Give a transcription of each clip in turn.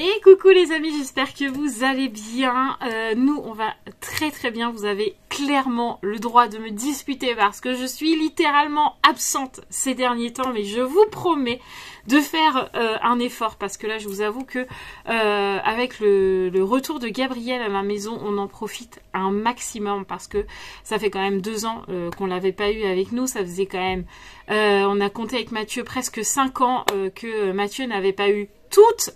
Et coucou les amis, j'espère que vous allez bien. Nous, on va très très bien. Vous avez clairement le droit de me disputer parce que je suis littéralement absente ces derniers temps. Mais je vous promets de faire un effort parce que là, je vous avoue que avec le retour de Gabriel à la maison, on en profite un maximum parce que ça fait quand même 2 ans qu'on l'avait pas eu avec nous. Ça faisait quand même, on a compté avec Mathieu presque 5 ans que Mathieu n'avait pas eu toutes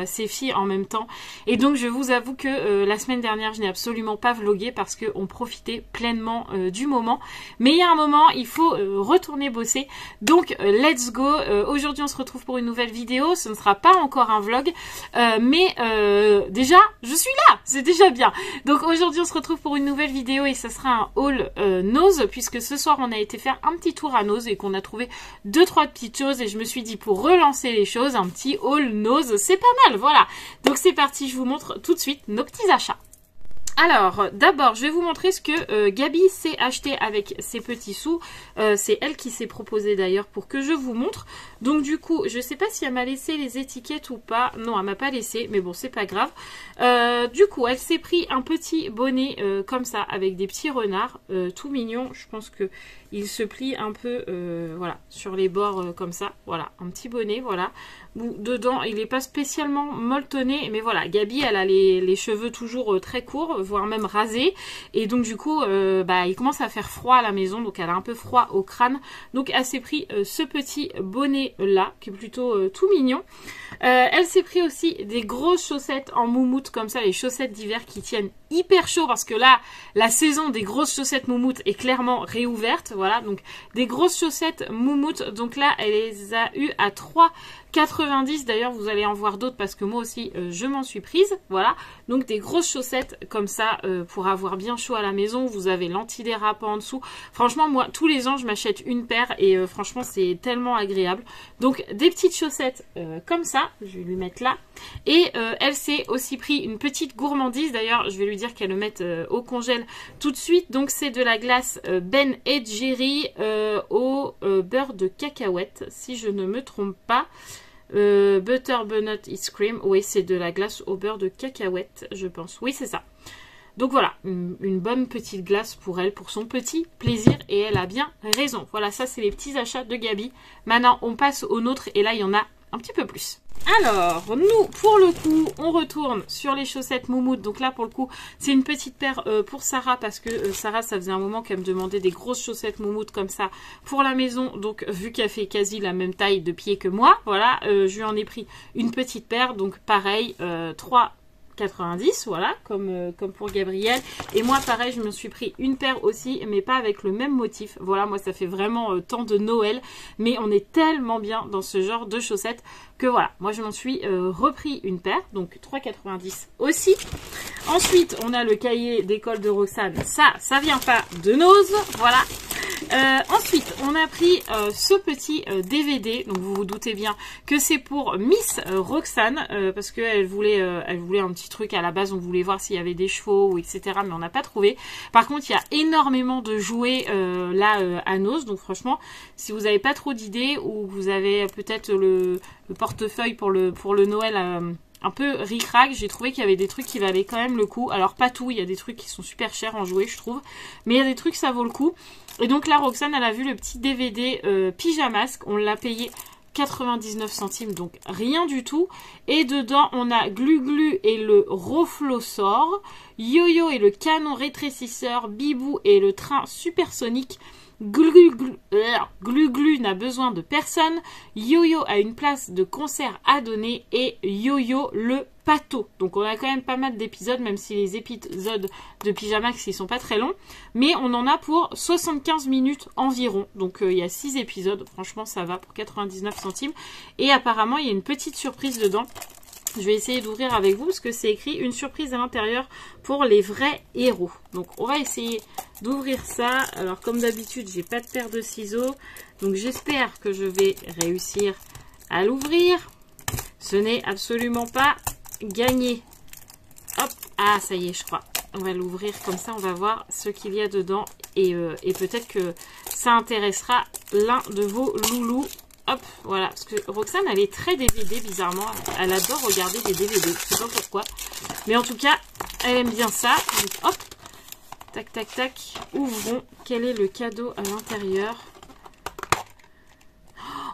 ces filles en même temps. Et donc je vous avoue que la semaine dernière je n'ai absolument pas vlogué parce qu'on profitait pleinement du moment. Mais il y a un moment, il faut retourner bosser. Donc let's go. Aujourd'hui on se retrouve pour une nouvelle vidéo. Ce ne sera pas encore un vlog. Mais déjà je suis là. C'est déjà bien. Donc aujourd'hui on se retrouve pour une nouvelle vidéo et ça sera un haul Nose. Puisque ce soir on a été faire un petit tour à Nose et qu'on a trouvé 2-3 petites choses. Et je me suis dit pour relancer les choses, un petit haul Nose, c'est pas mal, voilà. Donc c'est parti, je vous montre tout de suite nos petits achats. Alors, d'abord, je vais vous montrer ce que Gabi s'est acheté avec ses petits sous. C'est elle qui s'est proposée d'ailleurs pour que je vous montre. Donc du coup, je sais pas si elle m'a laissé les étiquettes ou pas. Non, elle m'a pas laissé, mais bon, c'est pas grave. Du coup, elle s'est pris un petit bonnet comme ça, avec des petits renards, tout mignon. Je pense que il se plie un peu, voilà, sur les bords comme ça. Voilà, un petit bonnet, voilà. Où, dedans, il n'est pas spécialement molletonné, mais voilà, Gabi, elle a les cheveux toujours très courts, voire même rasés. Et donc du coup, il commence à faire froid à la maison, donc elle a un peu froid au crâne. Donc elle s'est pris ce petit bonnet là, qui est plutôt tout mignon. Elle s'est pris aussi des grosses chaussettes en moumoute comme ça, les chaussettes d'hiver qui tiennent hyper chaud parce que là, la saison des grosses chaussettes moumoute est clairement réouverte. Voilà, donc des grosses chaussettes moumoute. Donc là, elle les a eues à 3,90. D'ailleurs, vous allez en voir d'autres parce que moi aussi, je m'en suis prise. Voilà, donc des grosses chaussettes comme ça pour avoir bien chaud à la maison. Vous avez l'antidérapant en dessous. Franchement, moi, tous les ans, je m'achète une paire et franchement, c'est tellement agréable. Donc, des petites chaussettes comme ça. Je vais lui mettre là. Et elle s'est aussi pris une petite gourmandise. D'ailleurs, je vais lui dire qu'elle le mette au congèle tout de suite. Donc, c'est de la glace Ben & Jerry au beurre de cacahuète, si je ne me trompe pas. Butternut Ice Cream. Oui, c'est de la glace au beurre de cacahuète, je pense. Oui, c'est ça. Donc voilà, une bonne petite glace pour elle, pour son petit plaisir. Et elle a bien raison. Voilà, ça, c'est les petits achats de Gabi. Maintenant, on passe au nôtre. Et là, il y en a un petit peu plus. Alors, nous, pour le coup, on retourne sur les chaussettes moumoute. Donc là, pour le coup, c'est une petite paire pour Sarah parce que Sarah, ça faisait un moment qu'elle me demandait des grosses chaussettes moumoute comme ça pour la maison. Donc, vu qu'elle fait quasi la même taille de pied que moi, voilà, je lui en ai pris une petite paire. Donc, pareil, 3,90, voilà, comme pour Gabriel. Et moi, pareil, je me suis pris une paire aussi, mais pas avec le même motif. Voilà, moi, ça fait vraiment temps de Noël. Mais on est tellement bien dans ce genre de chaussettes que voilà, moi, je m'en suis repris une paire. Donc, 3,90 aussi. Ensuite, on a le cahier d'école de Roxane. Ça vient pas de Nose, voilà. Ensuite, on a pris ce petit DVD. Donc, vous vous doutez bien que c'est pour Miss Roxane parce qu'elle voulait un petit truc à la base. On voulait voir s'il y avait des chevaux ou etc. Mais on n'a pas trouvé. Par contre, il y a énormément de jouets là à Nose. Donc, franchement, si vous n'avez pas trop d'idées ou vous avez peut-être le portefeuille pour le Noël un peu ric-rac, j'ai trouvé qu'il y avait des trucs qui valaient quand même le coup. Alors pas tout, il y a des trucs qui sont super chers en jouets je trouve, mais il y a des trucs ça vaut le coup. Et donc là Roxane elle a vu le petit DVD Pyjamasque, on l'a payé 99 centimes, donc rien du tout. Et dedans on a Glu-Glu et le Roflosor, Yo-Yo et le canon rétrécisseur, Bibou et le train supersonique. Glu-Glu n'a besoin de personne. Yo-Yo a une place de concert à donner. Et Yo-Yo le pâteau. Donc on a quand même pas mal d'épisodes, même si les épisodes de Pyjamax ils sont pas très longs. Mais on en a pour 75 minutes environ. Donc il y a 6 épisodes. Franchement ça va pour 99 centimes. Et apparemment il y a une petite surprise dedans. Je vais essayer d'ouvrir avec vous parce que c'est écrit une surprise à l'intérieur pour les vrais héros. Donc on va essayer d'ouvrir ça. Alors comme d'habitude j'ai pas de paire de ciseaux. Donc j'espère que je vais réussir à l'ouvrir. Ce n'est absolument pas gagné. Hop, ah ça y est je crois. On va l'ouvrir comme ça, on va voir ce qu'il y a dedans. Et peut-être que ça intéressera l'un de vos loulous. hop, voilà. Parce que Roxane, elle est très DVD, bizarrement. Elle adore regarder des DVD. Je sais pas pourquoi. Mais en tout cas, elle aime bien ça. Donc, hop. Tac, tac, tac. Ouvrons. Quel est le cadeau à l'intérieur?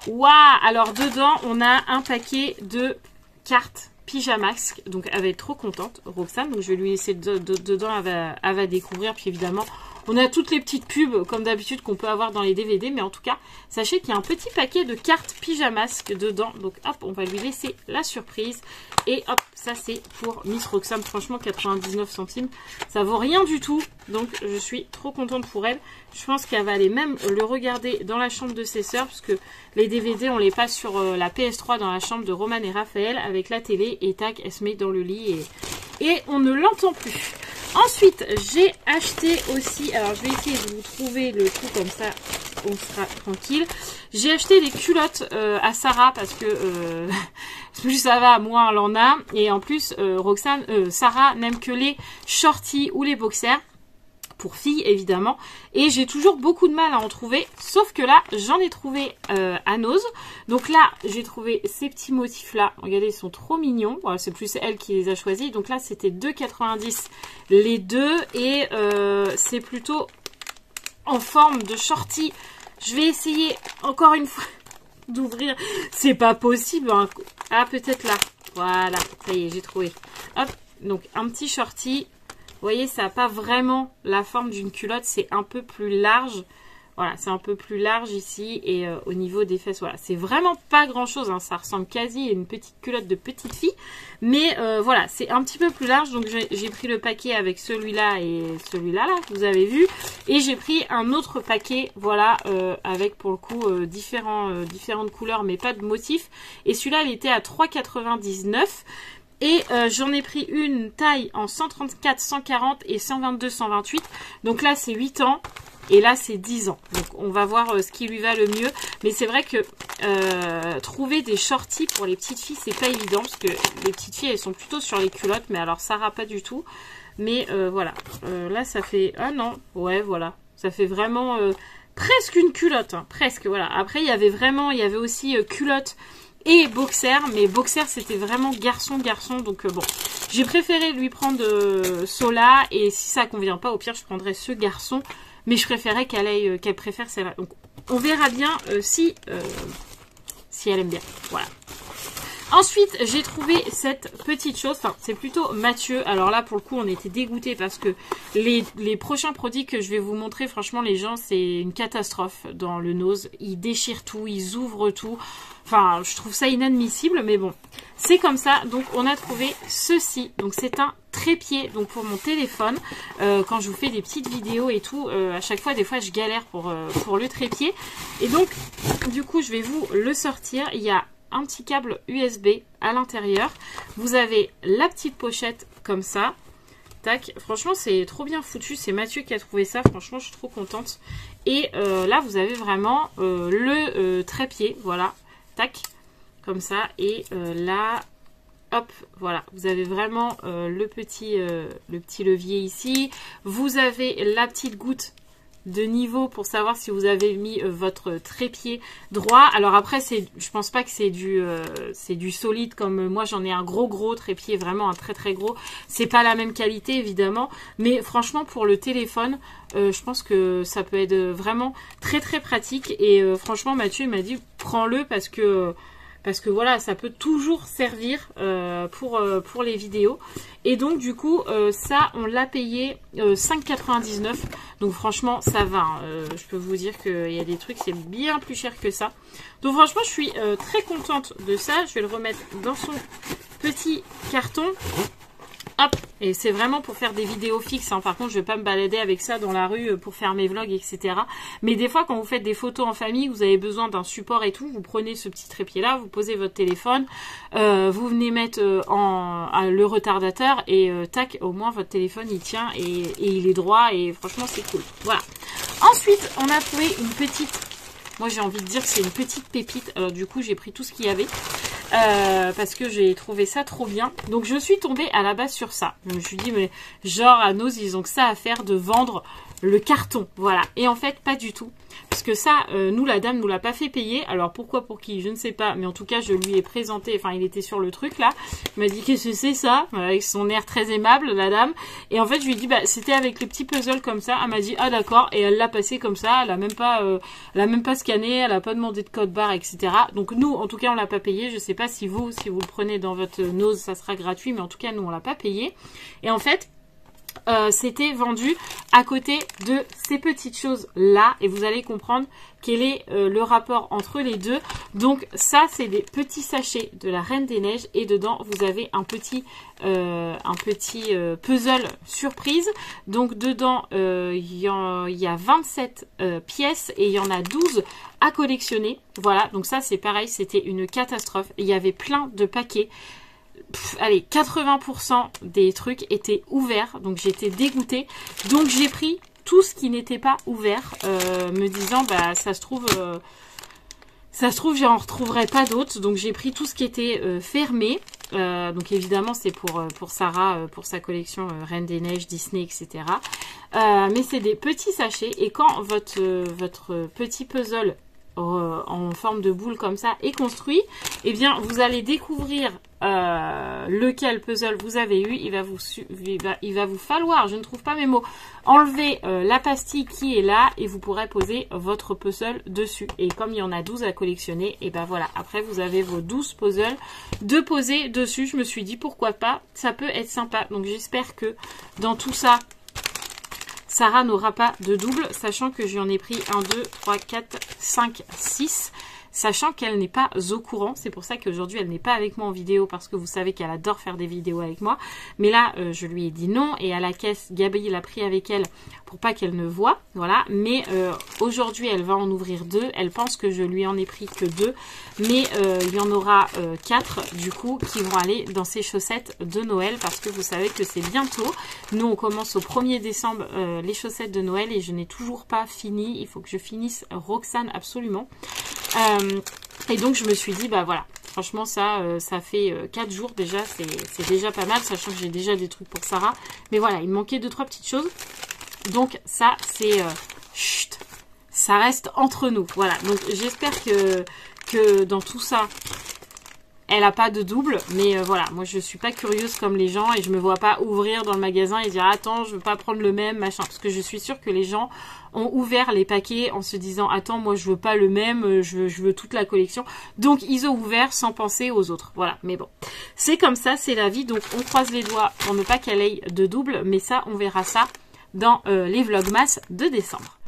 Waouh! Alors, dedans, on a un paquet de cartes Pyjamax. Donc, elle va être trop contente, Roxane. Donc, je vais lui laisser dedans. Elle va découvrir. Puis, évidemment, on a toutes les petites pubs, comme d'habitude, qu'on peut avoir dans les DVD. Mais en tout cas, sachez qu'il y a un petit paquet de cartes Pyjamax dedans. Donc, hop, on va lui laisser la surprise. Et hop, ça, c'est pour Miss Roxane. Franchement, 99 centimes. Ça vaut rien du tout. Donc, je suis trop contente pour elle. Je pense qu'elle va aller même le regarder dans la chambre de ses sœurs. Parce que les DVD, on les passe sur la PS3 dans la chambre de Roman et Raphaël. Avec la télé. Et tac, elle se met dans le lit. Et on ne l'entend plus. Ensuite, j'ai acheté aussi, alors je vais essayer de vous trouver le tout comme ça, on sera tranquille. J'ai acheté des culottes à Sarah parce que plus ça va, moins elle en a. Et en plus, Sarah n'aime que les shorties ou les boxers. Pour filles évidemment, et j'ai toujours beaucoup de mal à en trouver, sauf que là j'en ai trouvé à Nose. Donc là j'ai trouvé ces petits motifs là, regardez, ils sont trop mignons. Voilà, c'est plus elle qui les a choisis. Donc là c'était 2,90 les deux, et c'est plutôt en forme de shorty. Je vais essayer encore une fois d'ouvrir, c'est pas possible hein. Ah, peut-être là, voilà, ça y est, j'ai trouvé. Hop, donc un petit shorty. Vous voyez, ça n'a pas vraiment la forme d'une culotte, c'est un peu plus large. Voilà, c'est un peu plus large ici, et au niveau des fesses, voilà. C'est vraiment pas grand chose, hein. Ça ressemble quasi à une petite culotte de petite fille. Mais voilà, c'est un petit peu plus large, donc j'ai pris le paquet avec celui-là et celui-là, là, que vous avez vu. Et j'ai pris un autre paquet, voilà, avec pour le coup différentes couleurs, mais pas de motif. Et celui-là, il était à 3,99 €. Et j'en ai pris une taille en 134, 140 et 122, 128. Donc là, c'est 8 ans. Et là, c'est 10 ans. Donc, on va voir ce qui lui va le mieux. Mais c'est vrai que trouver des shorties pour les petites filles, c'est pas évident. Parce que les petites filles, elles sont plutôt sur les culottes. Mais alors, Sarah, pas du tout. Mais voilà. Là, ça fait... Ah non. Ouais, voilà. Ça fait vraiment presque une culotte. Hein. Presque, voilà. Après, il y avait aussi culotte et boxer, mais boxer c'était vraiment garçon, donc bon, j'ai préféré lui prendre Sola, et si ça convient pas, au pire je prendrais ce garçon, mais je préférais qu'elle préfère celle-là. Donc on verra bien si elle aime bien, voilà. Ensuite, j'ai trouvé cette petite chose, enfin, c'est plutôt Mathieu. Alors là, pour le coup, on était dégoûtés parce que les prochains produits que je vais vous montrer, franchement, les gens, c'est une catastrophe dans le Nose. Ils déchirent tout, ils ouvrent tout. Enfin, je trouve ça inadmissible, mais bon, c'est comme ça. Donc, on a trouvé ceci. Donc, c'est un trépied, donc pour mon téléphone. Quand je vous fais des petites vidéos et tout, à chaque fois, des fois, je galère pour le trépied. Et donc, du coup, je vais vous le sortir. Il y a un petit câble USB à l'intérieur. Vous avez la petite pochette comme ça. Tac, franchement c'est trop bien foutu. C'est Mathieu qui a trouvé ça. Franchement je suis trop contente. Et là vous avez vraiment le trépied. Voilà. Tac. Comme ça. Et là, hop, voilà. Vous avez vraiment le petit levier ici. Vous avez la petite goutte de niveau pour savoir si vous avez mis votre trépied droit. Alors après, je pense pas que c'est du solide, comme moi j'en ai un gros trépied, vraiment un très gros. C'est pas la même qualité évidemment, mais franchement pour le téléphone, je pense que ça peut être vraiment très pratique. Et franchement Mathieu il m'a dit prends-le parce que voilà, ça peut toujours servir pour les vidéos. Et donc du coup, ça, on l'a payé 5,99 €. Donc franchement, ça va. Hein. Je peux vous dire qu'il y a des trucs, c'est bien plus cher que ça. Donc franchement, je suis très contente de ça. Je vais le remettre dans son petit carton. Hop, et c'est vraiment pour faire des vidéos fixes, hein. Par contre je vais pas me balader avec ça dans la rue pour faire mes vlogs, etc. Mais des fois quand vous faites des photos en famille, vous avez besoin d'un support et tout, vous prenez ce petit trépied là, vous posez votre téléphone, vous venez mettre le retardateur et tac, au moins votre téléphone il tient et il est droit, et franchement c'est cool. Voilà. Ensuite on a trouvé une petite, moi j'ai envie de dire que c'est une petite pépite, alors du coup j'ai pris tout ce qu'il y avait. Parce que j'ai trouvé ça trop bien. Donc je suis tombée à la base sur ça. Je me suis dit mais genre à Nose ils ont que ça à faire de vendre le carton, voilà. Et en fait, pas du tout. Parce que ça, nous, la dame nous l'a pas fait payer. Alors, pourquoi, pour qui, je ne sais pas. Mais en tout cas, je lui ai présenté, enfin, il était sur le truc, là. Il m'a dit, qu'est-ce que c'est ça? Avec son air très aimable, la dame. Et en fait, je lui ai dit, bah, c'était avec les petits puzzles comme ça. Elle m'a dit, ah, d'accord. Et elle l'a passé comme ça. Elle a même pas scanné. Elle a pas demandé de code barre, etc. Donc, nous, en tout cas, on l'a pas payé. Je sais pas si vous le prenez dans votre nose, ça sera gratuit. Mais en tout cas, nous, on l'a pas payé. Et en fait, c'était vendu à côté de ces petites choses là et vous allez comprendre quel est le rapport entre les deux. Donc ça c'est des petits sachets de la Reine des Neiges et dedans vous avez un petit puzzle surprise. Donc dedans il y a 27 pièces et il y en a 12 à collectionner. Voilà, donc ça c'est pareil, c'était une catastrophe. Il y avait plein de paquets. Allez, 80% des trucs étaient ouverts, donc j'étais dégoûtée. Donc j'ai pris tout ce qui n'était pas ouvert, me disant bah ça se trouve j'en retrouverai pas d'autres. Donc j'ai pris tout ce qui était fermé. Donc évidemment c'est pour Sarah, pour sa collection Reine des Neiges, Disney, etc. Mais c'est des petits sachets et quand votre petit puzzle en forme de boule comme ça est construit, et bien vous allez découvrir lequel puzzle vous avez eu. Il va vous falloir, je ne trouve pas mes mots, enlever la pastille qui est là et vous pourrez poser votre puzzle dessus. Et comme il y en a 12 à collectionner, et ben voilà, après vous avez vos 12 puzzles de poser dessus. Je me suis dit pourquoi pas, ça peut être sympa. Donc j'espère que dans tout ça, Sarah n'aura pas de double, sachant que j'en ai pris 1, 2, 3, 4, 5, 6, sachant qu'elle n'est pas au courant. C'est pour ça qu'aujourd'hui, elle n'est pas avec moi en vidéo, parce que vous savez qu'elle adore faire des vidéos avec moi. Mais là, je lui ai dit non, et à la caisse, Gabi l'a pris avec elle pour pas qu'elle ne voie. Voilà, mais aujourd'hui, elle va en ouvrir 2. Elle pense que je lui en ai pris que 2, mais il y en aura 4, du coup, qui vont aller dans ses chaussettes de Noël, parce que vous savez que c'est bientôt. Nous, on commence au 1er décembre les chaussettes de Noël, et je n'ai toujours pas fini. Il faut que je finisse Roxane absolument. Et donc, je me suis dit, bah voilà, franchement, ça fait 4 jours déjà, c'est déjà pas mal, sachant que j'ai déjà des trucs pour Sarah. Mais voilà, il me manquait 2-3 petites choses. Donc, ça, c'est... chut, ça reste entre nous. Voilà, donc j'espère que dans tout ça, elle n'a pas de double, mais voilà, moi je suis pas curieuse comme les gens et je me vois pas ouvrir dans le magasin et dire attends, je veux pas prendre le même, machin, parce que je suis sûre que les gens ont ouvert les paquets en se disant attends, moi je veux pas le même, je veux toute la collection. Donc ils ont ouvert sans penser aux autres. Voilà, mais bon, c'est comme ça, c'est la vie, donc on croise les doigts pour ne pas qu'elle ait de double, mais ça, on verra ça dans les vlogmas de décembre.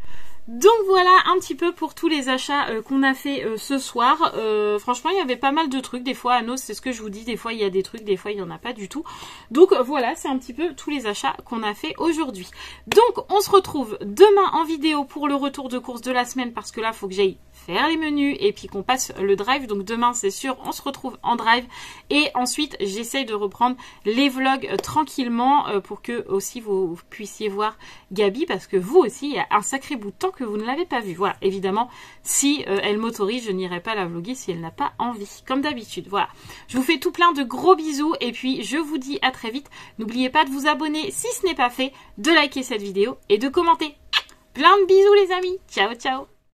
Donc voilà un petit peu pour tous les achats qu'on a fait ce soir. Franchement, il y avait pas mal de trucs. Des fois, à Nos, c'est ce que je vous dis, des fois il y a des trucs, des fois il n'y en a pas du tout. Donc voilà, c'est un petit peu tous les achats qu'on a fait aujourd'hui. Donc on se retrouve demain en vidéo pour le retour de course de la semaine, parce que là, il faut que j'aille faire les menus et puis qu'on passe le drive. Donc demain, c'est sûr, on se retrouve en drive. Et ensuite, j'essaye de reprendre les vlogs tranquillement pour que aussi vous puissiez voir Gabi, parce que vous aussi, il y a un sacré bout de temps que vous ne l'avez pas vue. Voilà, évidemment, si elle m'autorise, je n'irai pas la vloguer si elle n'a pas envie, comme d'habitude. Voilà, je vous fais tout plein de gros bisous et puis je vous dis à très vite. N'oubliez pas de vous abonner si ce n'est pas fait, de liker cette vidéo et de commenter. Plein de bisous les amis, ciao ciao.